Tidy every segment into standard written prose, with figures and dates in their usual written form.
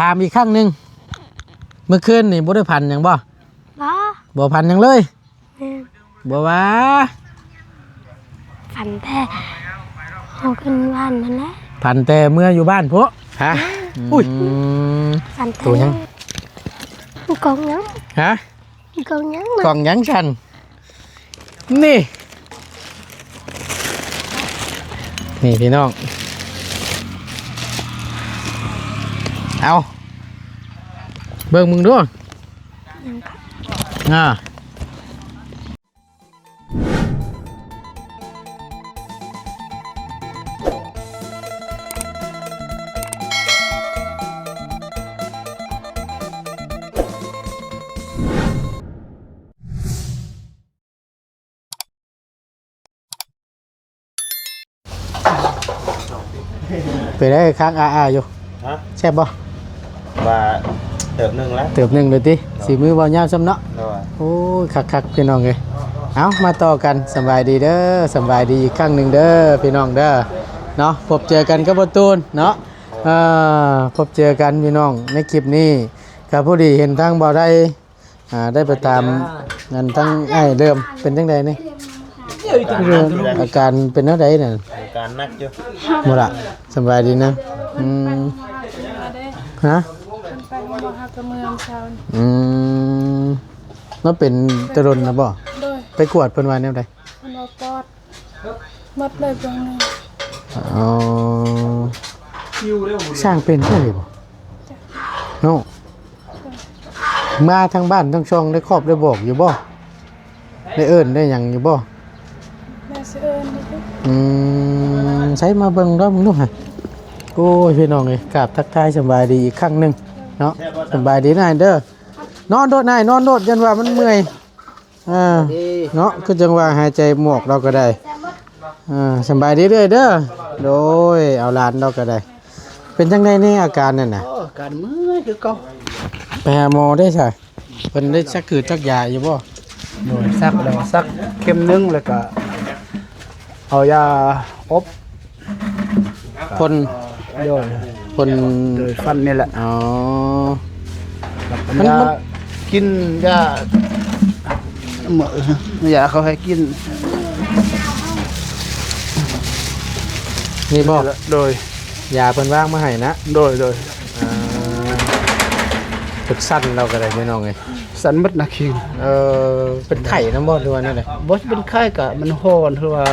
ามอีกครั้งหนึ่งเมื่อคืนนี่บ่ได้พันหยังบ่ บ่พันหยังเลยบ่ว่า ฝันแท้เอาขึ้นบ้านนั่นแหละ พันแต่เมื่ออยู่บ้านพวกฮะอุ้ย ฝันแท้ ตัวยัง กองยัง ฮะ กองยัง กล่องยังชันนี่นี่พี่น้องเอาเบิ่งมึงดูอ่าไปได้ค้างอาอยู่ ฮะ แซ่บบ่ ว่าเติบหนึ่งแล้ว เติบหนึ่งเลยติสีมือบ่ยาวซ้ำเนาะ ด้วย โอ้ยคักๆพี่น้องเลยเอามาต่อกันสบายดีเด้อสบายดีอีกครั้งหนึ่งเด้อพี่น้องเด้อเนาะพบเจอกันกับประตูนเนาะพบเจอกันพี่น้องในคลิปนี้กับผู้ดีเห็นทั้งบ่ได้ได้ไปตามนั่นทั้งไอ้เริ่มเป็นจังใดนี่เริ่มอาการเป็นเท่าใดเนี่ย การนักอยู่ หมดละสบายดีนะฮะ ไปบ่ฮักกับเมืองชาว แล้วเป็นตะรนนะบ่ โดย ไปกวดเพิ่นว่าแนวใด มันบ่ปอดหมดเลยตรงนี้ อ๋อสร้างเป็นเท่าไหร่บ่โน่มาทางบ้านทั้งช่องได้ครอบได้บอกอยู่บ่ได้เอิ้นได้หยังอยู่บ่ แม่สิเอิ้นนี่คือ ใช้มาเบิ่งรอบมึงดูฮะโอ้ยพี่น้องเอ้ยกราบทักทายสบายดีอีกครั้งหนึงเนาะสบายดีนายเด้อนอนโดดนายนอนโดดยันว่ามันเมื่อยเนาะคือจังว่าหายใจหมวกเราก็ได้สบายดีเด้อเด้อโดยเอาหลานเราก็ได้เป็นจังได๋นี่อาการนั่นน่ะ การเมื่อยคือเก่า ไปหาหมอได้ใช่เพิ่นได้ชักคือชักยาอยู่บ่ โดยซักแล้วซักเข็มหนึงแล้วก็เอายาอบ เพิ่น โดย เพิ่น โดยฟันนี่แหละ อ๋อ ยากินยาเหมือยาเขาให้กิน นี่บ่ โดย ยาเพิ่นวางมาให้นะ โดยฝึกสั้นเราก็ได้พี่น้องเอ้ย สันมัดนาคิง เป็นไข้น้ำบ่ด้วยนั่นแหละ บ่เป็นไข้กะมันฮ้อนคือว่า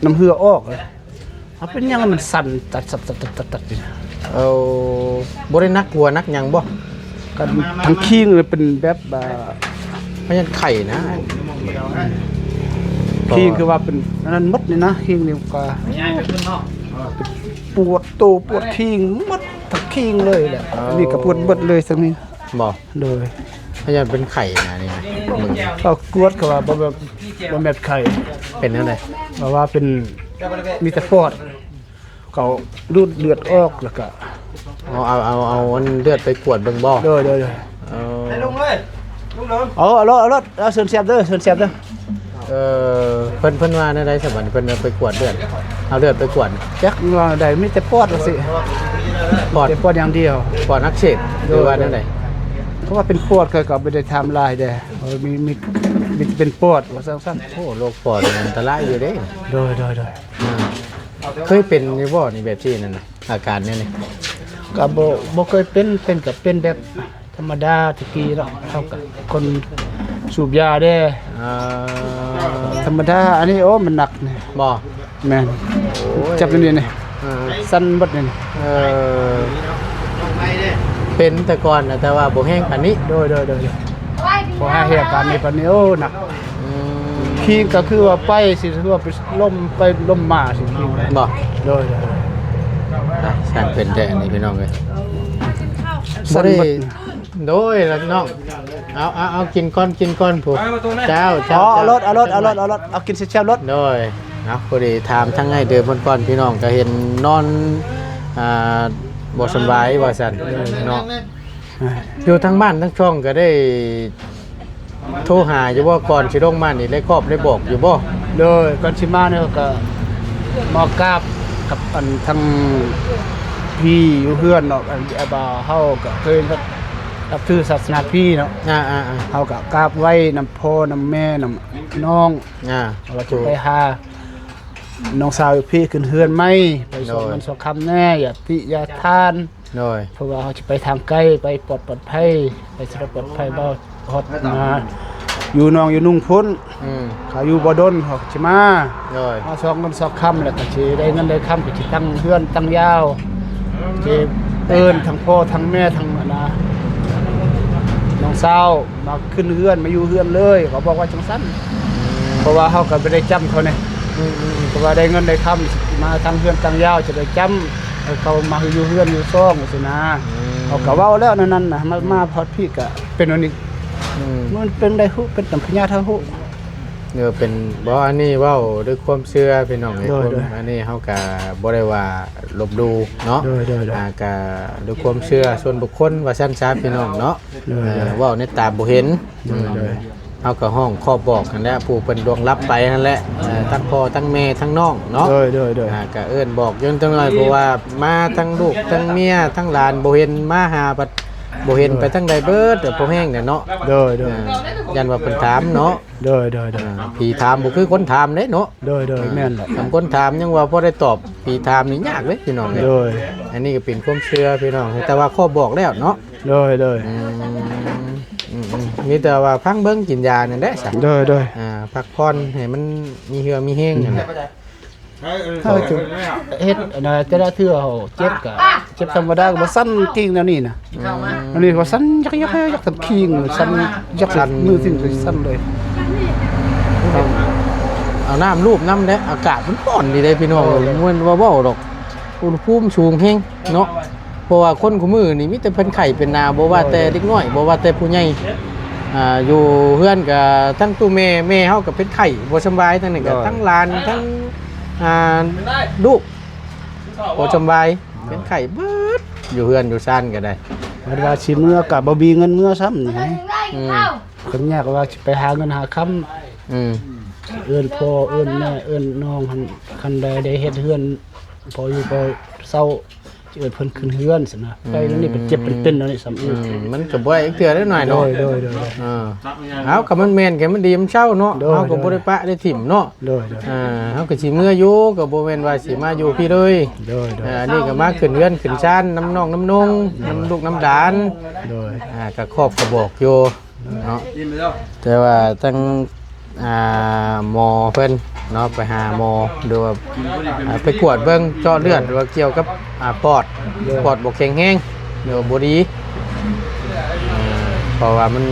น้ำเหือออกเลยเอาเป็นยังไงมันสั่นตัดอยู่ เอาบ่ได้นักกลัวนักหยังบ่ กันทั้งคิงเลยเป็นแบบเพราะฉะนั้นไข้นะ คิงคือว่าเป็นนั้นมัดนี่นะคิงนี่ก็ปวดโตปวดคิงมัดทั้งคิงเลยแหละนี่ก็ปวดเบิดเลยสักนี้ บ่ โดย เพราะฉะนั้นเป็นไข้นะนี่นะมึง เขากวดเขาว่าบ่แบบไข้ เป็นจังได๋ เพราะว่าเป็นมีแต่ปอดเขาดูดเลือดออกแล้วก็ เอาอันเลือดไปกวดเบิ่งบ่ โดย เอา ลุงเลยลุงเดิม เอารถเอาเชิญเสียบเด้อเชิญเสียบเด้อ เพิ่นว่าในใดสบัดเพิ่นเอาไปกวดเลือดเอาเลือดไปกวด จักว่าได้มีแต่ปอดว่าสิ ปอด แต่ปอดอย่างเดียว ปอดอักเสบหรือว่าแนวใด เพราะว่าเป็นปอดก็ไม่ได้ทำลายได้มีเป็นปอดว่าสั้น โอ้โรคปอดมันอันตรายอยู่เด้ ๆโดย เคยเป็นอยู่บ่นี่แบบที่นั่นน่ะอาการเนี่ยนี่ ก็บ่เคยเป็นกับเป็นแบบธรรมดาตะกี้เนาะเท่ากับคนสูบยาได้ อ่า ธรรมดาอันนี้โอ้มันหนักนี่ บ่ แม่น โอ้ย จับตัวนี้นี่ อ่า สั้นเบัดนี่ เออเป็นแต่ก่อนนะแต่ว่าบ่แห้งปานนี้ โดยพอหาเหตุการณ์ในปานนี้โอ้หนัก อืม ขี้ก็คือว่าไปสิคือว่าไปล่มมาสิขี้ บ่ โดย ช่างเป็นแท้นี่พี่น้องเอ้ย สั้ บ่ น ได้ เบัด โดยล่ะน้องเอากินก่อนผู้เจ้า อ๋อเอารถเอากินเสียบรถ โดยพอดีถามทั้งให้เดิมก่อนพี่น้องก็เห็นนอนบ่สบายว่าซั่นเนาะอยู่ทั้งบ้านทั้งช่องก็ได้โทรหาอยู่บ่ก่อนสิลงมานี่ได้ครอบได้บอกอยู่บ่ โดยก่อนสิมาเนี่ยก็มอกราบกับอันทาง พี่อยู่เพื่อนเนาะบ่เฮาก็เคยรับถือศาสนาพี่เนาะ อ่า เฮาก็กราบไหว้นำพ่อนำแม่นำน้อง เราจะไปหาน้องสาวพี่ขึ้นเฮือนไหมไปสองมันสองคำแน่อย่าติอย่าทาน โดย เพราะว่าเขาจะไปทางใกล้ไปปลอดภัยไปสะดวกปลอดภัยบ่ฮอดมาอยู่น้องอยู่นุ่งพ้น เขาอยู่บ่ดนเขาสิมา โดย สองมันสองคำแล้วก็สิได้เงินได้คำก็สิตั้งเฮือนตั้งยาวสิเอิ้นทั้งพ่อทั้งแม่ทั้งน้องสาวมาขึ้นเฮือนมาอยู่เฮือนเลยเขาบอกว่าจังซั่นเพราะว่าเฮาก็บ่ได้จำเขาเนี่ยเพราะว่าได้เงินได้คำมาทางเฮือนตั้งยาวจะได้จำเขามาอยู่เฮือนอยู่ซ่องสินะเขาก็เว้าแล้วนั่นน่ะมาพอดพี่ก็เป็นอันนี้มันเป็นได้ฮู้เป็นตัมพญาทาฮู้ เดี๋ยวเป็นบ่อันนี้เว้าด้วยความเชื่อพี่น้อง โดย อันนี้เฮาก็บ่ได้ว่าลบหลู่เนาะ โดย ก็ด้วยความเชื่อส่วนบุคคลว่าซั่นซะพี่น้องเนาะ โดย เว้าในตาบ่เห็น โดย เฮาก็ห้องครอบบอกกันแหละผู้เพิ่นดวงรับไปนั่นแหละทั้งพ่อทั้งแม่ทั้งน้องเนาะ โดยก็เอิ้นบอกย้อนจังหน่อยเพราะว่ามาทั้งลูกทั้งเมียทั้งหลานบ่เห็นมาหาบัดบ่เห็นไปทั้งใดเบิดแต่บ่แห้งเนี่ยเนาะ โดย ยันว่าเพิ่นถามเนาะ โดย ผีถามบ่คือคนถามเด้เนาะ โดยแม่นแหละ คำคนถามยังว่าบ่ได้ตอบผีถามนี่ยากเด้พี่น้องเด้ โดย อันนี้ก็เป็นความเชื่อพี่น้องแต่ว่าข้อบอกแล้วเนาะ โดย มีแต่ว่าพังเบิ่งกินยานั่นแหละซะ โดย พักผ่อนให้มันมีเหือมีแห้งนั่นแหละ ถ้าจะเฮ็ดอันนั้นแต่ละเทื่อเฮาเจ็บก็เจ็บธรรมดาก็บ่สั่นกิ่งแนวนี้น่ะอันนี้ก็สั่นยักทั้งกิ่งสั่นยักสั่นมือสิ้นสั่นเลย เอาน้ำรูปน้ำเด้อากาศมันร้อนดีเด้พี่น้องม่วนว่าเว้าดอกอุณหภูมิสูงแฮงเนาะเพราะว่าคนคุมื้อนี่มีแต่เพิ่นไข้เป็นนาบ่ว่าแต่เด็กน้อยบ่ว่าแต่ผู้ใหญ่อยู่เฮือนก็ทั้งตู้แม่เฮาก็เป็นไข้บ่สำบายทั้งนี้ก็ทั้งหลานทั้งลูกบ่สำบายเป็นไข้เบิดอยู่เฮือนอยู่ซ่านก็ได้ เวลาสิเมื่อก็บ่มีเงินเมื่อซ้ำนี่ไง อืม คนยากว่าสิไปหาเงินหาคำ อืม เอิ้นพ่อเอิ้นแม่เอิ้นน้องคันใดได้เฮ็ดเฮือนพออยู่พอเศร้าสิเอิ้นเพิ่นขึ้นเฮือนซั่นนะไปแล้วนี่เป็นเจ็บเป็นอันนี้ซ้ำอีก มันก็บ่ได้อีกเทื่อได้หน่อย โด เนาะ ย เอากับมันแม่นกันมันดีมันเช่าเนาะ โดย เฮาก็บ่ได้ปะได้ถิ่มเนาะ โดย เฮาก็สิเมื่ออยู่ก็บ่แม่นว่าสิมาอยู่พี่เลย โดย อันนี้ก็มาขึ้นเรือนขึ้นชานน้ำน้องน้ำนงน้ำลูกน้ำดาน โดย ก็ครอบก็บอกอยู่เนาะแต่ว่าตั้งหมอเพิ่นเนาะไปหาหมอดูว่าไปกวดเบิ่งเจาะเลือดว่าเกี่ยวกับปอดบ่แข็งแรงเดี๋ยวบ่ดีเพราะว่ามัน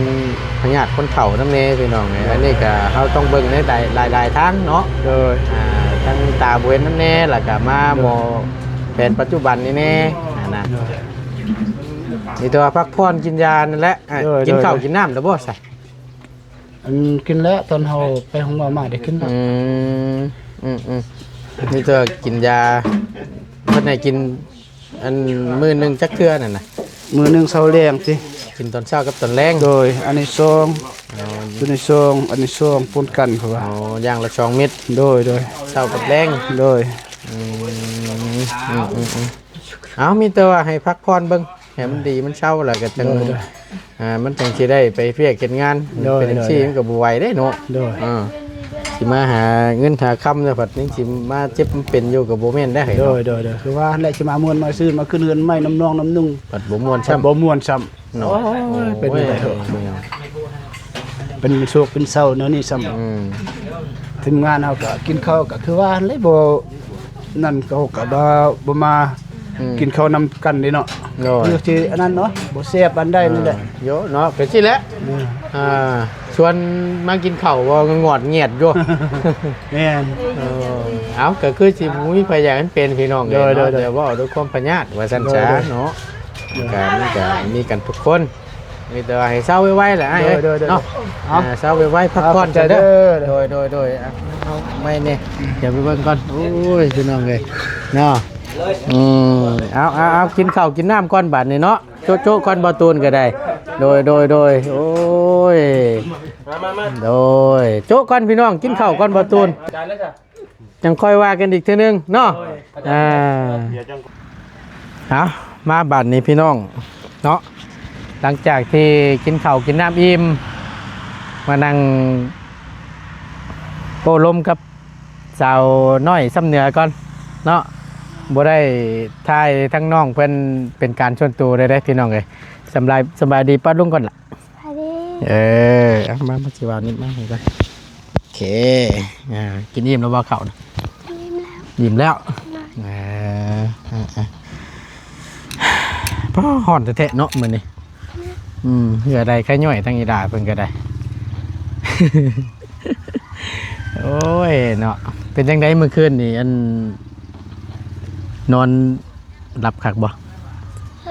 พยาธิคนเฒ่านำแน่พี่น้องอันนี้ก็เฮาต้องเบิ่งในหลายทางเนาะ โดย ทั้งตาบ่เห็นนำแน่แล้วก็มาหมอแผนปัจจุบันนี่แน่นะนี่ตัวพักผ่อนกินยานั่นแหละกินข้าวกินน้ำแล้วบ่ใส่ อันกินแล้วตอนเฮาไปห้องหมอมาได้กินแล้ว นี่ตัวกินยาเพิ่นให้กินอันมื้อนึงจักเทื่อนั่นน่ะ มือหนึงเช้าแรงสิ กินตอนเช้ากับตอนแรง โดยอันนี้ซองตัวนี้ซองอันนี้ซองปนกันเพราะว่า เอาอย่างละ2เม็ด โดย เช้ากับแรง โดย เอามีแต่ว่าให้พักผ่อนเบิ่งให้มันดีมันเช้าแล้วก็จังมันจังสิได้ไปเพียกเฮ็ดงานเป็นจังซี่มันก็บ่ไหวได้เนาะ โดย สิมาหาเงินหาคำเนี่ยผัดนี่สิมาเจ็บเป็นอยู่กับโบแม่นได้เหรอ โดยคือว่าแหละสิมาม่วนมาซื้อมาขึ้นเรือนใหม่น้ำนองน้ำนุ่ง ผัดบ่ม่วน ซ้ำ ช้ำ บ่ม่วนซ้ำ เนาะ เป็นไปเถอะเป็นโชคเป็นเศร้าเนาะนี่ซ้ำทีมงานเฮาก็กินข้าวก็คือว่าเลยบ่นั่นก็บ่มากินข้าวนำกันนี่เนาะ เนาะ เลือกสิอันนั้นเนาะบ่แซ่บอันใดนี่แหละ โยเนาะเป็นสิแหละชวนมากินข้าวว่างอดเงียดอยู่ แม่น เอาก็คือสิบ่มีพยานเป็นพี่น้อง โดย เดี๋ยวว่าด้วยความพยาธิว่าซั่นซะเนาะการนี่ก็มีกันทุกคนมีแต่ว่าให้เศร้าไว้ๆแหละไอ้เอ้ยเนาะเศร้าไว้ๆพักผ่อนจะเด้อโดยเอาไม่เนี่ยเดี๋ยวไปเบิ่งก่อนโอ้ยพี่น้องเอ้ยเนาะเอากินข้าวกินน้ำก่อนบาดนี่เนาะโจ๊ะก่อนบ่ตูนก็ได้โดยโอ้ยโดยโจ๊ะก่อนพี่น้องกินข้าวก่อนบ่ตูนจังค่อยว่ากันอีกเทื่อนึงเนาะ เอามาบัดนี้พี่น้องเนาะหลังจากที่กินข้าวกินน้ำอิ่มมานั่งโอ้ลมกับสาวน้อยซ้ำเหนือก่อนเนาะบ่ได้ทายทั้งน้องเพิ่นเป็นการชวนตัวได้พี่น้องเลยสบายดีป้าลุงก่อนล่ะ ไปดิ เอามาสิวาวนิดมาให้ก่อนโอเคกินอิ่มแล้วบ่ข้าวนะ ยิ้มแล้ว ยิ้มแล้วพ่อห่อนแท้ๆเนาะมื้อนี้เหงื่อใดไข้ย่อยทั้งอีดาเพิ่นก็ได้ โอ้ยเนาะเป็นจังได๋เมื่อคืนนี่อันนอนหลับคักบ่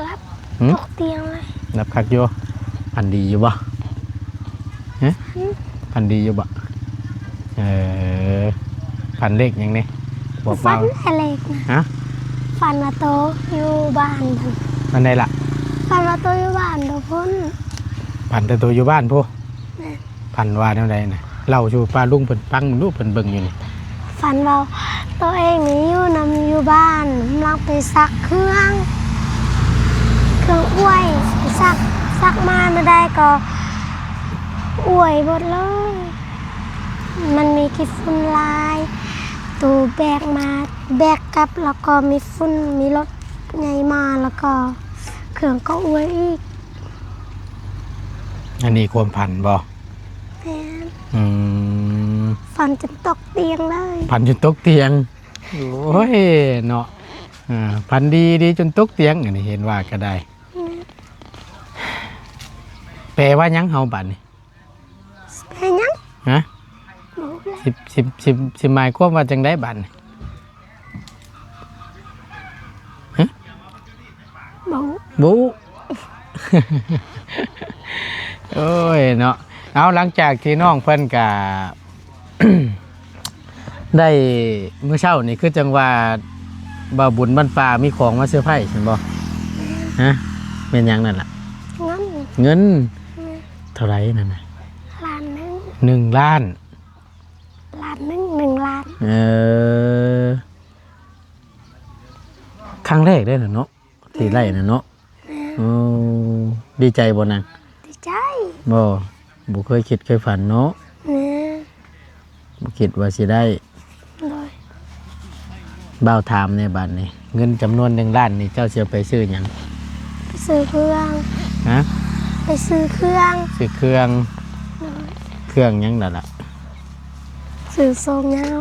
รับ หืม ตกเตียงเลย หลับคักอยู่พันดีอยู่บ่ฮะพันดีอยู่บ่พันเลขหยังนี่บอก ฝั ว่าน อะไรนะ ฮะ ฝันว่าโตอยู่บ้านพุ่น มันได้ล่ะ ฝันว่าโตอยู่บ้านเดี๋ยวพุ่น พันแต่ตัวอยู่บ้านพูพันว่าแนวใดน่ะเล่าสู่ป้าลุงเพิ่นฟังลูกเพิ่นเบิ่งอยู่นี่ ฝันว่าตัวเองนี่อยู่บ้านกำลังไปซักเครื่องอ้วยซักมาไม่ได้ก็อ้วยหมดเลยมันมีกี่ฝุ่นลายตูแบกมาแบกกลับแล้วก็มีฝุ่นมีรถใหญ่มาแล้วก็เครื่องก็อ้วยอีก อันนี้ความพันบ่ แม่น อืม ฝันจนตกเตียงเลย พันจนตกเตียงโอ้ยเนาะพันดีจนตกเตียงอันนี้เห็นว่าก็ได้แปลว่าหยังเฮาบัดนี่ เป็นยัง ฮะ บอกเลย สิหมายความว่าจังได๋บัดนี่ บอก บู โอ้ยเนาะเอาหลังจากที่น้องเพิ่นกะ ได้มื้อเช้านี่คือจังว่าบ่าวบุญบ้านป่ามีของมาเซอร์ไพรส์ใช่บ่ฮะเป็นหยังนั่นล่ะ งั้น เงินเท่าไหร่นั่นน่ะ ล้านหนึ่ง 1 ล้าน ล้านหนึ่งหนึ่งล้าน ครั้งแรกได้อเนาะที่ไร่น่ะเนาะโอ้ดีใจบ่นาง ดีใจ บ่เคยคิดเคยฝันเนาะ เนี่ย บ่คิดว่าสิได้ โดย บ่าวถามในบัดนี้เงินจำนวน1 ล้านนี่เจ้าสิเอาไปซื้อหยัง ไปซื้อเครื่อง ฮะ ไปซื้อเครื่อง ซื้อเครื่องหยังนั่นล่ะ ซื้อทรงยาว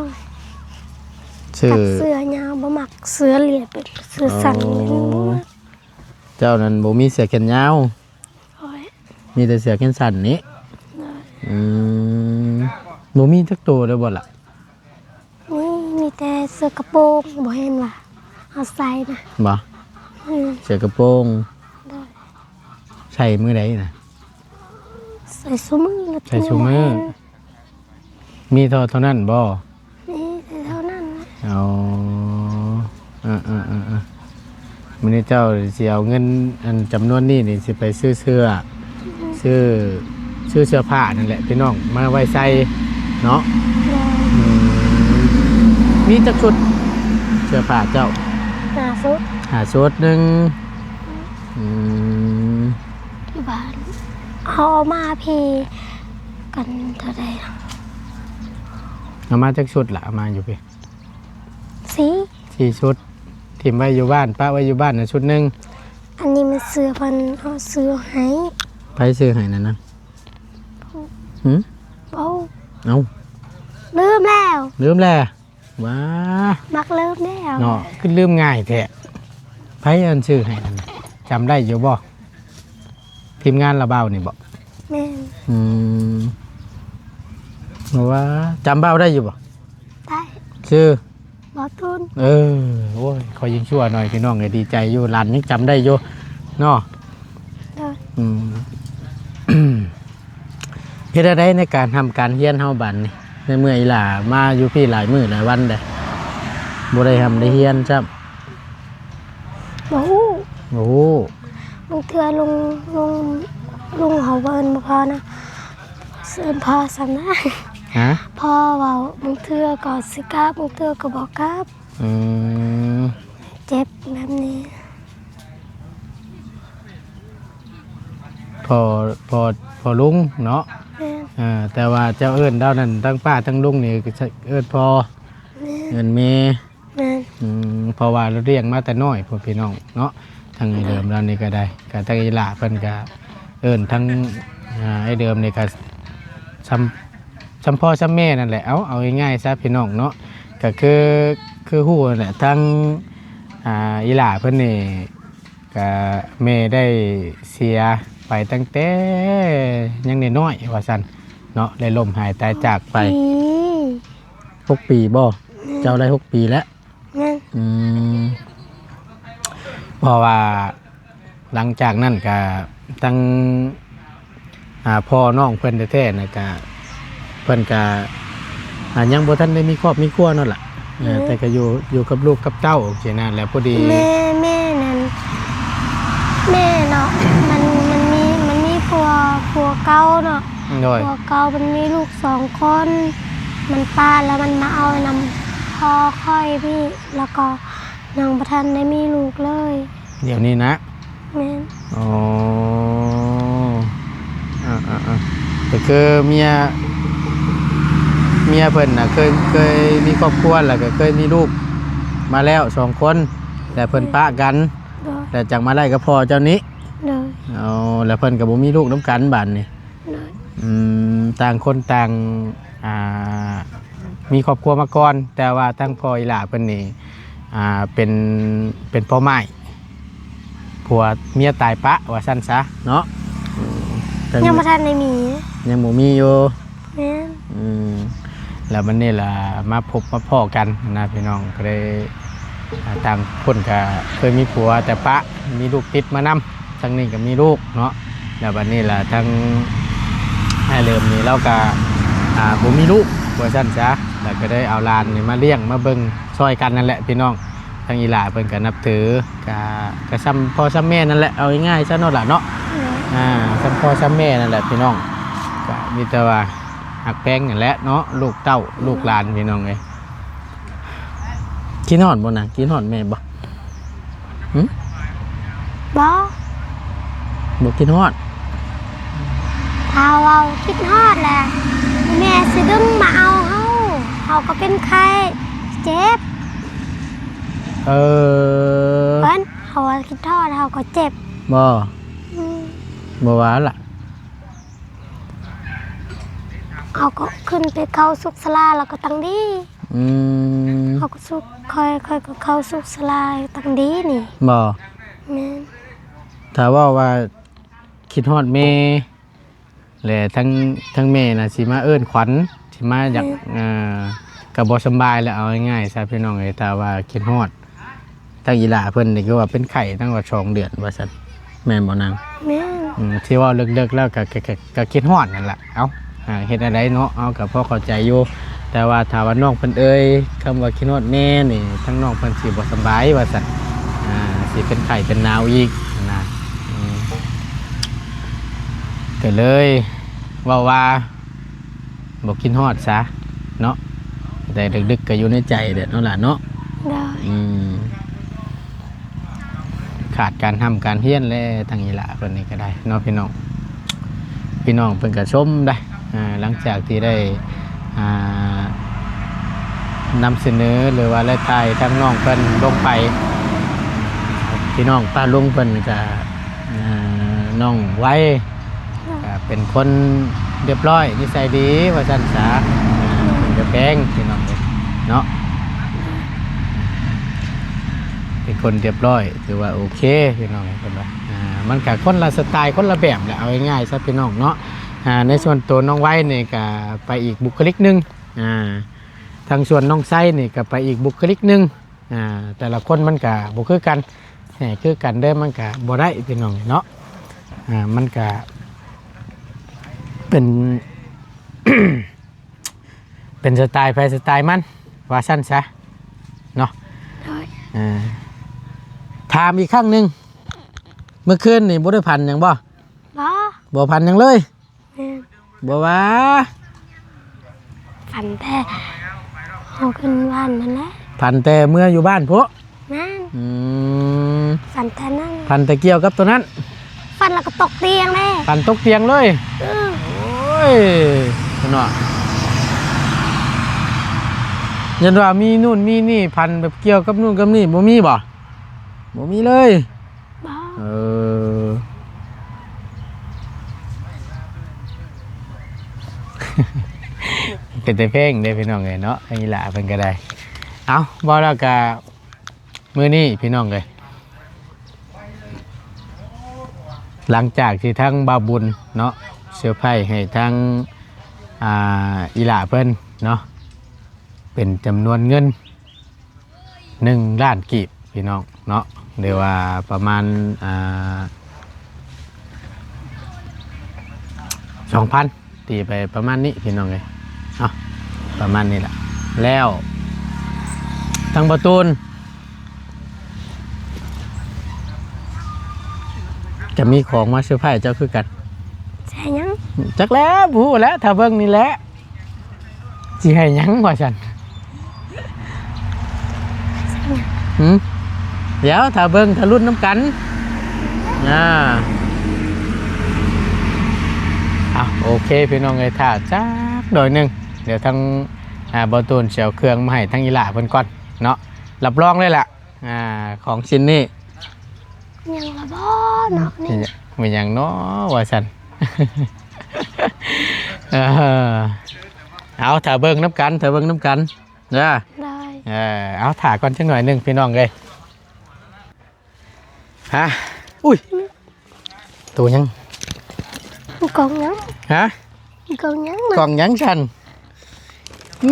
ซื้อ ตัดเสื้อยาวบ่มักเสื้อเหลียดเป็นเสื้อสั้นเป็นบัว เจ้านั้นบ่มีเสื้อแขนยาว โอ้ย มีแต่เสื้อแขนสั้นนี้อืมบ่มีจักตัวเลยบ่ล่ะ นี่มีแต่เสื้อกระโปรงบ่เห็นว่าเอาใส่นะ บ่ อืม เสื้อกระโปรง โดย ใส่มื้อใดน่ะ ใส่ซุมือแล้ว ใส่ซุมื้อ มีเท่านั้นบ่ นี่แต่เท่านั้นนะ อ๋อมื้อนี้เจ้าสิเอาเงินอันจำนวนนี้นี่สิไปซื้อเสื้อซื้อเสื้อผ้านั่นแหละพี่น้องมาไว้ใส่เนาะ โดย มีจักชุดเสื้อผ้าเจ้า หน้าสุด หาชุดหนึ่ง อยู่บ้านเอามาพี่กันเท่าใดนะ เอามาจักชุดละเอามาอยู่พี่ สี 4 ชุดทิมไว้อยู่บ้านป้าไว้อยู่บ้านนะชุดหนึ่ง อันนี้มันเสื้อพันเอาเสื้อให้ ไปซื้อให้นั่นนะหืม เบา เอา ลืมแล้ว ลืมแล้วว้า มักลืมแล้ว เนาะขึ้นลืมง่ายแท้ไผอันซื้อให้นั่นน่ะจำได้อยู่บ่ทีมงานระเบ้านี่บ่ แม่น ว่าจำเบ้าได้อยู่บ่ ได้ ชื่อ บอตุน โอ้ยขอยิงชั่วหน่อยพี่น้องเลยดีใจอยู่หลานยังจำได้อยู่เนาะ เด้อ เฮ็ดได้ในการทำการเฮียนเฮาบัดนี่ในเมื่ออีหล่ามาอยู่พี่หลายมื้อหลายวันเด้บ่ได้ทำได้เฮียนจ้ำ บฮู้ โอ้ บางเทื่อลุงเขาเบิ่นบ่พอนะเสิร์นพอสำนัก ฮะ พ่อเว้าบางเทื่อก็สิกลับบางเทื่อก็บ่กลับ อืม เจ็บแบบนี้ พอลุงเนาะ แม่น แต่ว่าเจ้าเอิ้นเด้านั้นทั้งป้าทั้งลุงนี่ก็เอิ้นพอเอิ้นแม่ แม่น เพราะว่าเราเลี้ยงมาแต่น้อยพ่อพี่น้องเนาะทางไอ้เดิมเรานี่ก็ได้ก็ทางอีหล่าเพิ่นก็เอิ้นทั้งไอ้เดิมนี่ก็ซ้ำพ่อซ้ำแม่นั่นแหละเอาง่ายๆซะพี่น้องเนาะก็คือฮู้นั่นแหละทั้งอีหล่าเพิ่นนี่ก็แม่ได้เสียไปตั้งแต่ยังน้อยๆว่าซั่นเนาะได้ล้มหายตายจากไป ปี 6 ปีบ่เจ้าได้6 ปีแล้ว แม่น เพราะว่าหลังจากนั้นก็ตั้งพ่อน้องเพิ่นแท้ๆนะก็เพิ่นก็ยังบ่ทันได้มีครอบมีครัวนั่นล่ะแต่ก็อยู่กับลูกกับเต้าจังนั้นแหละพอดี แม่นั้นแม่เนาะมันมีผัวเก่าเนาะ โดย ผัวเก่ามันมีลูก2 คนมันป้าแล้วมันมาเอานำพ่อค่อยพี่แล้วก็นางประทันได้มีลูกเลย เดี๋ยวนี้นะ แม่น อ๋อก็คือเมียเพิ่นน่ะเคยมีครอบครัวแล้วก็เคยมีลูกมาแล้ว2 คนแต่เพิ่นปะกัน โดย แต่จากมาไล่กับพ่อเจ้านี้ โดย เอาแล้วเพิ่นก็บ่มีลูกน้ำกันบัดนี่ โดย ต่างคนต่างมีครอบครัวมาก่อนแต่ว่าทั้งพ่ออีหล่าเพิ่นนี่เป็นพ่อไม้ผัวเมียตายปะว่าซั่นซะเนาะแต่ ยังประทันได้มี ยังบ่มีอยู่ แม่น แล้วมันนี่ล่ะมาพบมาพ้อกันนะพี่น้องก็ได้ต่างคนก็เคยมีผัวแต่ปะมีลูกติดมานำทั้งนี้ก็มีลูกเนาะแล้วบัดนี้ล่ะทั้งให้เริ่มนี่เราก็บ่มีลูกว่าซั่นซะแล้วก็ได้เอาหลานนี่มาเลี้ยงมาเบิ่งช่วยกันนั่นแหละพี่น้องทางอีหล่าเพิ่นก็นับถือก็ซ้ำพ่อซ้ำแม่นั่นแหละเอาง่ายๆซะเนาะล่ะเนาะซ้ำพ่อซ้ำแม่นั่นแหละพี่น้องก็มีแต่ว่าหักแพงนั่นแหละเนาะลูกเต้าลูกหลานพี่น้องเอ้ยกินฮอดบ่น่ะกินฮอดแม่บ่ บ่ บ่กินฮอด ถ้าเราคิดฮอดแหละแม่สิดึงมาเอาเฮาก็เป็นไข้เจ็บ เพิ่นเฮาว่าคิดฮอดเฮาก็เจ็บ บ่ อืม บ่ว่าล่ะ เฮาก็ขึ้นไปเข้าสุขศาลาแล้วก็ตั้งดี เฮาก็สุขค่อยก็เข้าสุขศาลาตั้งดีนี่ บ่ แม่น ถ้าว่าคิดฮอดแม่แหละทั้งแม่น่ะสิมาเอิ้นขวัญสิมาอยากก็บ่สำบายแล้วเอาง่ายๆซะพี่น้องเอ้ยถ้าว่าคิดฮอดทั้งอีหล่าเพิ่นนี่คือว่าเป็นไข้ตั้งว่า2 เดือนว่าซั่นแม่นบ่นาง แม่น ที่ว่าเลิกๆแล้วก็คิดฮอดนั่นแหละเฮ็ดอะไรเนาะเอากับพ่อเข้าใจอยู่แต่ว่าถ้าว่าน้องเพิ่นเอ่ยคำว่าคิดฮอดแม่นี่ทั้งน้องเพิ่นสิบ่สบายว่าซั่นสิเป็นไข้เป็นหนาวอีกนะก็เลยว่าบ่คิดฮอดซะเนาะแต่ดึกๆก็อยู่ในใจเด้อเนาะล่ะเนาะ ได้ ขาดการทำการเฮียนและทางอีหล่าเพิ่นนี่ก็ได้เนาะพี่น้องเพิ่นก็ชมได้หลังจากที่ได้นำเสนอหรือว่าและทายทั้งน้องเพิ่นลงไปพี่น้องป้าลุงเพิ่นก็น้องไว้ก็เป็นคนเรียบร้อยนิสัยดีว่าซั่นซะเป็นกระแพงพี่น้องเนาะเป็นคนเรียบร้อยถือว่าโอเคพี่น้องเพิ่นว่ามันก็คนละสไตล์คนละแบบแหละเอาง่ายๆซะพี่น้องเนาะในส่วนตัวน้องไว้นี่ก็ไปอีกบุคลิกนึงทางส่วนน้องไส้นี่ก็ไปอีกบุคลิกนึงแต่ละคนมันก็บ่คือกันคือกันได้มันก็บ่ได้พี่น้องเนาะมันก็เป็น เป็นสไตล์ไปสไตล์มันว่าสั้นซะเนาะ ได้ ถามอีกครั้งหนึ่งเมื่อคืนนี่บ่ได้พันหยังบ่ บ่ พันหยังเลย แม่น บ่ว่า ฝันแต่เฮาขึ้นบ้านนั่นแหละ พันแต่เมื่ออยู่บ้านพวก นั่นฝันแต่นั่น พันแต่เกี่ยวกับตัวนั้น ฝั ฟันแล้วก็ตกเตียงแน่ พันตกเตียงเลยโอ้ยเนาะยันว่ามีนู่นมีนี่พันแบบเกี่ยวกับนู่นกับนี่บ่มีบ่มีเลย บ่ เป็นแต่เพลงได้พี่น้องเลยเนาะไอ้ละเพิ่นก็ได้เอาบ่แล้วก็มื้อนี้พี่น้องเลยหลังจากที่ทั้งบาบุญเนาะเสื้อไผ่ให้ทั้งอีหล่าเพิ่นเนาะเป็นจำนวนเงิน1 ล้านกีบพี่น้องเนาะเรียกว่าประมาณ2,000ตีไปประมาณนี้พี่น้องเลยประมาณนี้แหละแล้วทางประตูนจะมีของมาเซอร์ไพรส์เจ้าคือกัน ใช่ยัง จักแล้วผู้แล้วถ้าเบิ่งนี่แหละสิให้หยังว่าซั่นเดี๋ยวถ้าเบิ่งถ้ารุ่นน้ำกันโอเคพี่น้องเลยถ้าจักหน่อยหนึงเดี๋ยวทางบอตูนเสียวเครื่องมาให้ทั้งอีหล่าเพิ่นก่อนเนาะรับรองเลยล่ะของชิ้นนี้ ยังละบ่เนาะนี่ มีอย่างเนาะว่าซั่น เอาถ้าเบิ่งน้ำกันเด้อ ได้ เอาถ่าก่อนจังหน่อยหนึงพี่น้องเลยอุ้ยตัวยัง กองยัง ฮะ กองยัง กล่องยังฉัน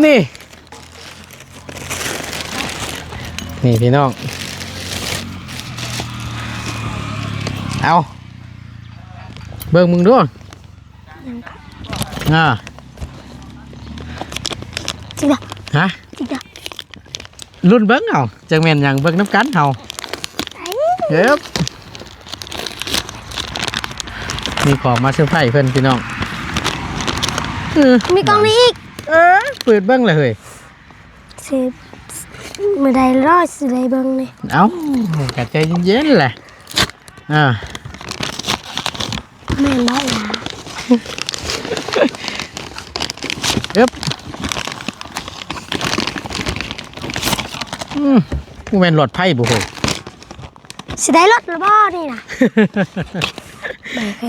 นี่พี่น้องเอาเบิ่งมึงดูจิกะ ฮะ จิกะ รุ่นเบิ่งเอาจังแม่นหยังเบิ่งน้ำกันเฮาเฮ้ยมีของมาเซอร์ไพรส์เพิ่นพี่น้อง มีกองนี้อีก เปิดเบิ่งเลยเฮ้ย สิมื้อใดรอสิได้เบิ่งนี่ เอากะใจเย็นๆแหละแม่นบ่ล่ะ กูแม่นหลอดไพ่บ่โห สิได้รถหรือบ่นี่น่ะ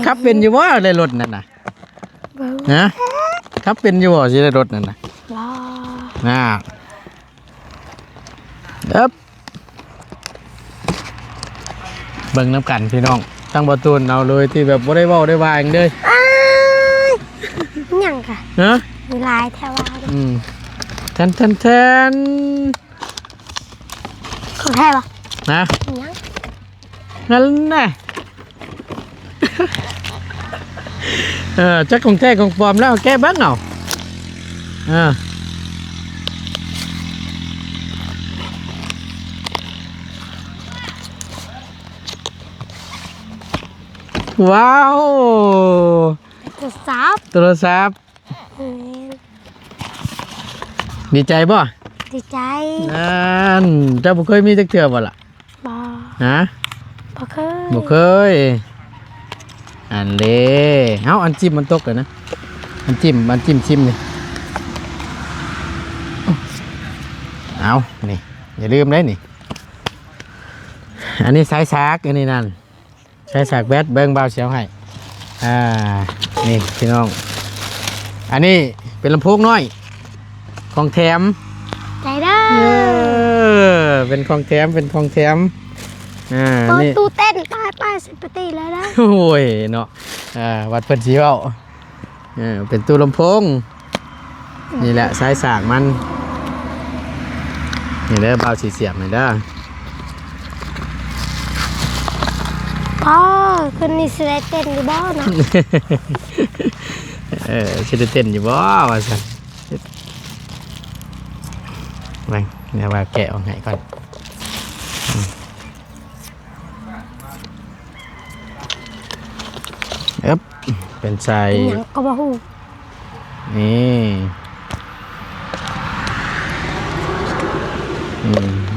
ครับเป็นอยู่บ่ได้รถนั่นน่ะ เบิ่ง ครับเป็นอยู่บ่สิได้รถนั่นน่ะ บ่ เบิ่งน้ำกันพี่น้องตั้งประตูนเอาเลยที่แบบบ่ได้เว้าได้วางเด้อ หยังค่ะ ฮะ มีลายแถวว่าดิ แทน ของแท้บ่ นะ หยัง นั่นน่ะ จักของแท้ของปลอมแล้วแก้เบิ่งเอาว้าว โทรศัพท์ ดีใจบ่ ดีใจ เจ้าบ่เคยมีจักเทื่อบ่ล่ะ บ่ ฮะ บ่เคย บ่เคยอันเล่อันจิ้มมันตกเลยนะอันจิ้มชิมนี่นี่อย่าลืมได้นี่อันนี้สายชาร์กอันนี้นั่นสายชาร์กแบตเบิ่งเบาเสียวให้นี่พี่น้องอันนี้เป็นลำโพงน้อยของแถม ใจเด้อ เป็นของแถมนี่ ตู้เต้นป้ายสิบปฏิแล้วนะ โอ้ยเนาะวัดเพิ่นสิเว้าเป็นตู้ลำโพงนี่แหละสายสากมันนี่เด้อเบาสีเสียบนี่เด้อ คืนนี้สิได้เต้นอยู่บ่เนาะ สิได้เต้นอยู่บ่ว่าซั่นมาเดี๋ยวว่าแกะออกให้ก่อนเป็นใส่ หยังก็บ่ฮู้ นี่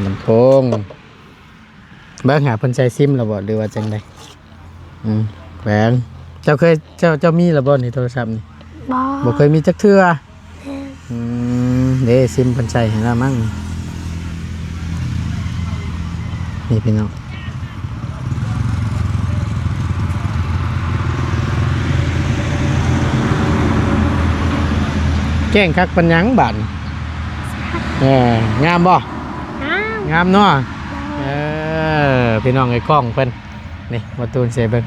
ลำโพงเบิ่งหาเพิ่นใส่ซิมแล้วบ่หรือว่าจังได แหวงเจ้าเคยเจ้ามีระบบในโทรศัพท์นี่ บ่ บ่เคยมีจักเทื่อเด้ซิมเพิ่นใช้ให้เรามั่งนี่พี่น้องแจ้งคักปัญญังบาดนี่งามบ่ อ้าว งามเนาะพี่น้องไอ้กล้องเพิ่นนี่มาตูนเสเบิ่ง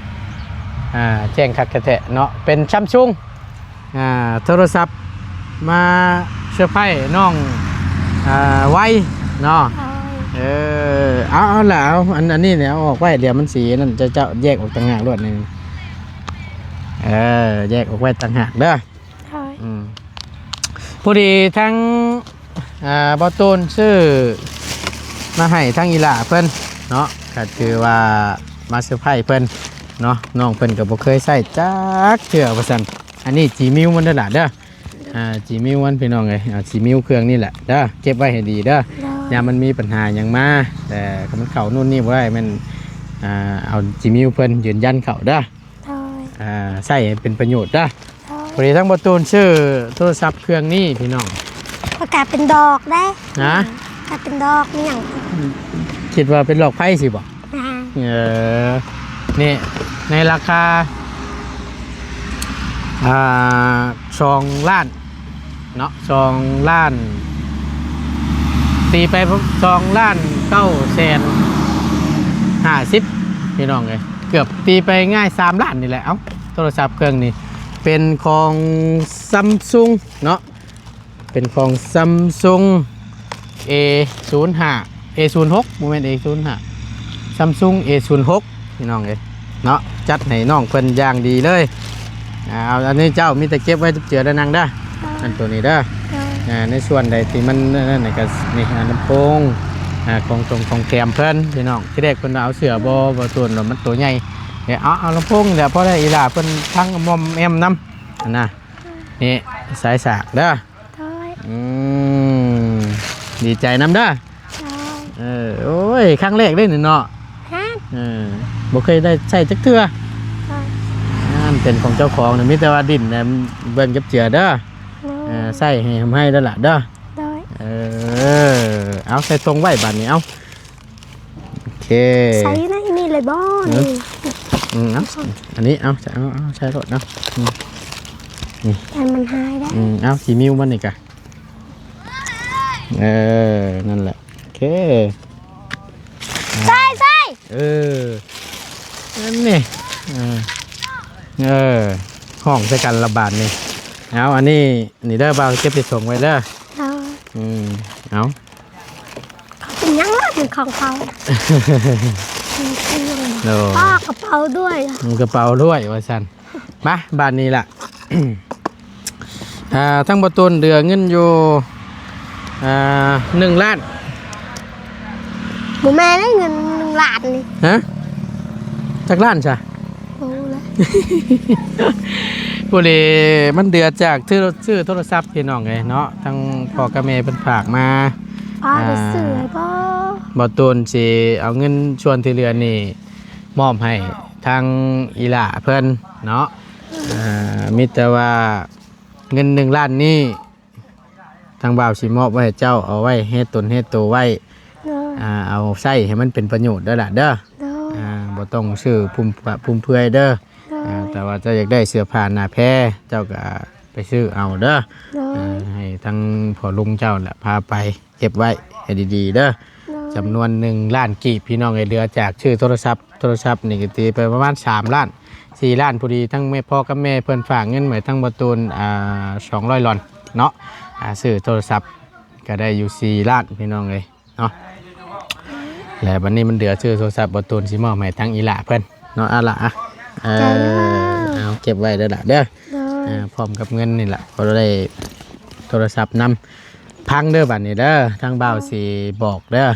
แจ้งคักแท้ๆเนาะเป็นซัมซุงโทรศัพท์มาเซอร์ไพรส์น้องไว้เนาะ โอ้ย เอาล่ะเอาอันนี้เนี่ยเอาออกไว้เดี๋ยวมันสีนั่นจะแยกออกต่างหากรวดนึงแยกออกไว้ต่างหากเด้อ โอ้ย พอดีทั้งบอตูนชื่อมาให้ทั้งอีหล่าเพิ่นเนาะก็คือว่ามาเซอร์ไพรส์เพิ่นเนาะน้องเพิ่นก็บ่เคยใส่จักเทื่อว่าซั่นอันนี้จีมิวมันเด้อล่ะเด้อจีมิวมันพี่น้องเอ้ยจีมิวเครื่องนี่แหละเด้อเก็บไว้ให้ดีเด้อยามมันมีปัญหาหยังมาแต่ก็มันเข้านู่นนี่บ่ได้มันเอาจีมิวเพิ่นยืนยันเข้าเด้อ โอ้ย ใส่ให้เป็นประโยชน์เด้อ โอ้ พอดีทั้งบอตูนชื่อโทรศัพท์เครื่องนี้พี่น้อง ประกาศเป็นดอกได้ นะ ประกาศเป็นดอกนี่อย่าง คิดว่าเป็นหลอกไพ่สิบ่ นี่ในราคา2 ล้านเนาะ2 ล้านตีไป2 ล้าน9 แสน50พี่น้องเลยเกือบตีไปง่าย3 ล้านนี่แหละเอ้าโทรศัพท์เครื่องนี้เป็นของซัมซุงเนาะเป็นของซัมซุง A05 A06 โมเมนต์ A05 ซัมซุง A06 พี่น้องเลยเนาะจัดให้น้องเพิ่นอย่างดีเลยเอาอันนี้เจ้ามีแต่เก็บไว้เจือได้นางได้อันตัวนี้ได้ในส่วนใดที่มันนั่นก็นี่น้ำโป่งของแกมเพิ่นพี่น้องที่แรกเพิ่นเอาเสือบ่ตัวนั้นมันตัวใหญ่เอาลำโพงเดี๋ยวพอได้อีหล่าเพิ่นทั้งมอมแอมน้ำอันน่ะนี่สายสากเด้อ โอ้ย ดีใจน้ำเด้อ โอ้ย โอ้ยครั้งแรกได้หนึ่งเนาะ ฮะ บ่เคยได้ใช้จักเทื่อ โอ้ย นั่นเป็นของเจ้าของนะมีแต่ว่าดินนะเบิ่นกับเจือเด้อ โอ้ย ใส่ให้ทำให้แล้วล่ะเด้อ โดย เอาใส่ตรงไว้บัดนี้เอาโอเค ใส่ในนี่เลยบ่นี่ เอาอันนี้เอาใช้รถเนาะ แต่มันหายได้ เอาสีมิวมันอีกอะนั่นแหละโอเค ใส่ นั่นนี่ห้องใส่กันระบาดนี่เอาอันนี้นี่เด้อบ่าวเก็บไปส่งไว้เด้อ โอ้ย เอา เขาเป็นยังล่ะเป็นของเขา โน่ ป้ากระเป๋าด้วยล่ะ มีกระเป๋าด้วยว่าสันมาบ้านนี้ล่ะ ทั้งประตูเดือเงินอยู่1 ล้าน หมูแม่ได้เงิน1 ล้านนี่ ฮะจากล้านจ้ะ โอ้เลย ผู้ใดมันเดือจากชื่อโทรศัพท์พี่น้องไงเนาะทั้งพ่อกับแม่เป็นฝากมา ป้าไปซื้อเลยบ่ บ่ตูนสิเอาเงินชวนที่เหลือนี่มอบให้ทางอีหล่าเพิ่นเนาะมีแต่ว่าเงิน1 ล้านนี้ทางบ่าวสิมอบไว้ให้เจ้าเอาไว้เฮ็ดตนเฮ็ดตัวไว้ โดย เอาใช้ให้มันเป็นประโยชน์เด้อล่ะเด้อ โดย บ่ต้องซื้อพุ่มเพื่อยเด้อ โดย แต่ว่าเจ้าอยากได้เสื้อผ้าหน้าแพรเจ้าก็ไปซื้อเอาเด้อ โดย ให้ทั้งพ่อลุงเจ้าแหละพาไปเก็บไว้ให้ดีๆเด้อ โดย จำนวน1 ล้านกีบพี่น้องไอ้เรือจากชื่อโทรศัพท์นี่ก็ตีไปประมาณ3 ล้าน4 ล้านพอดีทั้งแม่พ่อกับแม่เพิ่นฝากเงินไว้ทั้งประตูน200 ลอนเนาะซื้อโทรศัพท์ก็ได้อยู่4 ล้านพี่น้องเลยเนาะแล้ววันนี้มันเดือชื่อโทรศัพท์ประตูนสิมอบให้ทั้งอีหล่าเพิ่นเนาะอะล่ะเอาเก็บไว้เด้อล่ะเด้อ โดย พร้อมกับเงินนี่แหละเขาได้โทรศัพท์นำพังเด้อบัดนี้เด้อทางบ่าวสิบอกเด้อ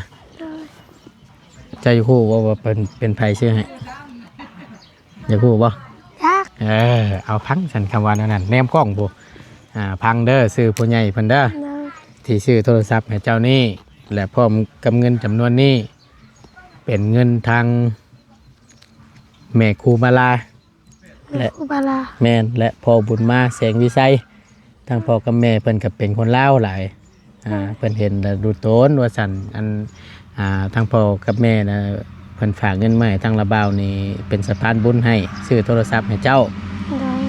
ใจคู่ว่าเป็นไผชื่อให้อยากคู่บ่ ยัก เอาพังฉันคำว่านั่นแนมกล้องบ่พังเด้อซื้อผู้ใหญ่เพิ่นเด้อ โดย ที่ซื้อโทรศัพท์ให้เจ้านี่และพร้อมกับเงินจำนวนนี้เป็นเงินทางแม่ครูมาลา แม่ครูบาลา แม่นและพ่อบุญมาแสงวิไสทั้งพ่อกับแม่เพิ่นก็เป็นคนลาวหลายเพิ่นเห็นแล้วดูโตนว่าซั่นอันทั้งพ่อกับแม่น่ะเพิ่นฝากเงินมาให้ทางละบ่าวนี่เป็นสะพานบุญให้ซื้อโทรศัพท์ให้เจ้า โดย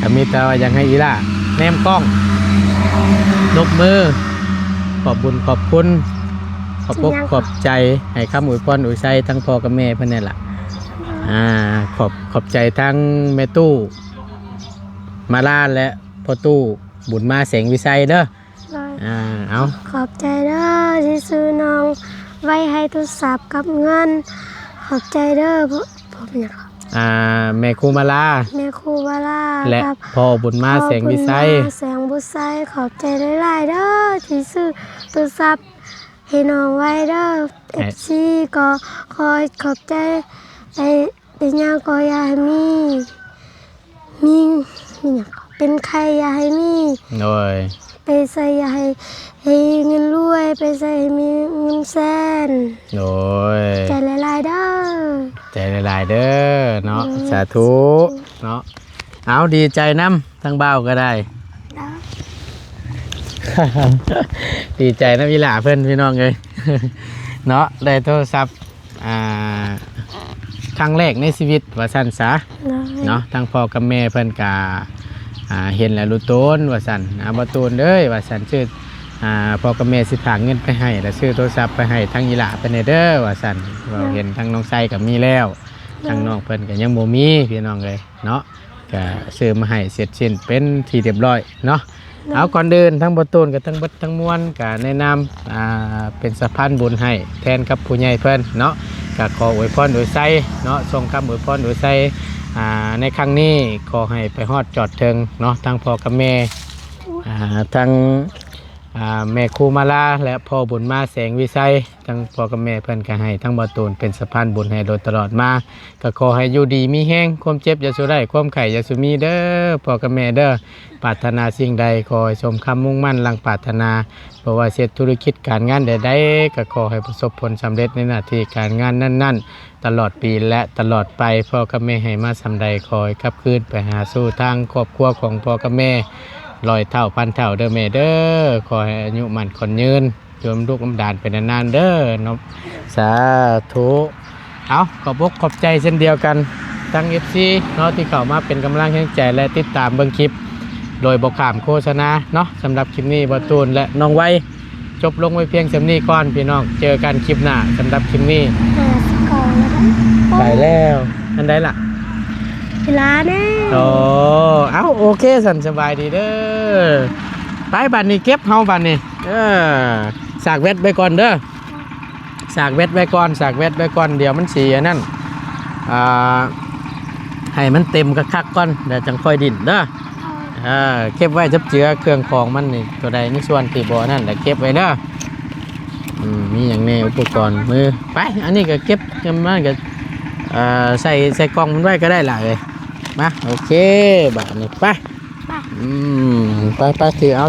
ก็มีแต่ว่ายังให้อีล่ะแนมกล้องนกมือขอบบุญขอบคุณขอบอกขอบใจให้คำอวยพรอวยใจทั้งพ่อกับแม่เพิ่นนี่ล่ะขอบใจทั้งแม่ตู้มาลาและพ่อตู้บุญมาแสงวิไสเด้อ โดย เอา ขอบใจเด้อที่ซื้อน้องไว้ให้โทรศัพท์กับเงินขอบใจเด้อผมอยาก แม่ครูมาลา แม่ครูบาลา และ กับ พ่อบุญมาแสงวิไส พ่อบุญมาแสงบุญไสขอบใจหลายๆเด้อที่ซื้อโทรศัพท์ให้น้องไว้เด้อ FC ก็คอยขอบใจไอ้ย่าก็อย่าให้มีอย่างเป็นใครอย่าให้มี โดย ไปใส่อย่าให้เงินรวยไปใส่ให้มีเงินแสน โดย ใจหลายๆเด้อ ใจหลายๆเด้อเนาะสาธุเนาะเอาดีใจน้ำทั้งเบ้าก็ได้ เด้อ ดีใจนะพี่หล่าเพื่อนพี่น้องเลย เนาะได้โทรศัพท์ครั้งแรกในชีวิตว่าสั้นซะเนาะทั้งพ่อกับแม่เพื่อนกาเห็นแล้วรู้ต้นว่าสั้นบ่ตูนเด้ยว่าสั้นชื่อพ่อกับแม่สิฝากเงินไปให้แล้วซื้อโทรศัพท์ไปให้ทั้งอีหล่าไปในเด้อว่าสั้นเราเห็นทั้งน้องไส้กับมีแล้วทั้งน้องเพื่อนก็ยังบ่มีพี่น้องเลยเนาะก็ซื้อมาให้เสร็จสิ้นเป็นที่เรียบร้อยเนาะเอาก่อนเดินทั้งบตูนกับทั้งเบิดทั้งมวลก็แนะนำเป็นสะพานบุญให้แทนกับผู้ใหญ่เพิ่นเนาะก็ขออวยพรอวยไสเนาะส่งคำอวยพรอวยไสในครั้งนี้ขอให้ไปฮอดจอดถึงเนาะทั้งพ่อกับแม่ทั้งแม่ครูมาลาและพ่อบุญมาแสงวิไสทั้งพ่อกับแม่เพิ่นก็ให้ทั้งบตูนเป็นสะพานบุญให้โดยตลอดมาก็ขอให้อยู่ดีมีแห้งความเจ็บอย่าสุได้ความไข่อย่าสุมีเด้อพ่อกับแม่เด้อปรารถนาสิ่งใดขอให้สมคำมุ่งมั่นลังปรารถนาเพราะว่าเสร็จธุรกิจการงานใดๆก็ขอให้ประสบผลสำเร็จในหน้าที่การงานนั้นๆตลอดปีและตลอดไปพ่อกับแม่ให้มาสำใดขอให้ขับคืนไปหาสู่ทางครอบครัวของพ่อกับแม่ร้อยเท่าพันเท่าเด้อแม่เด้อขอให้อายุมั่นคนยืนโยมลูกน้ำดานเป็นนานๆเด้อเนาะสาธุเอาขอบอกขอบใจเช่นเดียวกันทั้ง FC เนาะที่เข้ามาเป็นกำลังใจและติดตามเบิ่งคลิปโดยบอกขามโฆษณาเนาะสำหรับคลิปนี้บอตูนและน้องไว้จบลงไว้เพียงสำนี้ก่อนพี่น้องเจอกันคลิปหน้าสำหรับคลิปนี้ ก่อนแล้ว ไปแล้วอันใดล่ะ เวลาแน่ โอ้เอาโอเคสันสบายดีเด้อไปบัดนี้เก็บเฮาบัดนี้สากเวทไปก่อนเด้อสากเวทไปก่อนสากเวทไปก่อนเดี๋ยวมันเสียนั่นให้มันเต็มคักๆก่อนเดี๋ยวจังค่อยดิ่นเด้อเก็บไว้จับเจือเครื่องของมันนี่ตัวใดในส่วนที่บ่นั่นแหละเก็บไว้เด้อมีอย่างนี้อุปกรณ์มือไปอันนี้ก็เก็บกันมาก็ใส่กล่องมันไว้ก็ได้ล่ะเลยมาโอเคแบบนี้ไปไปถือเอา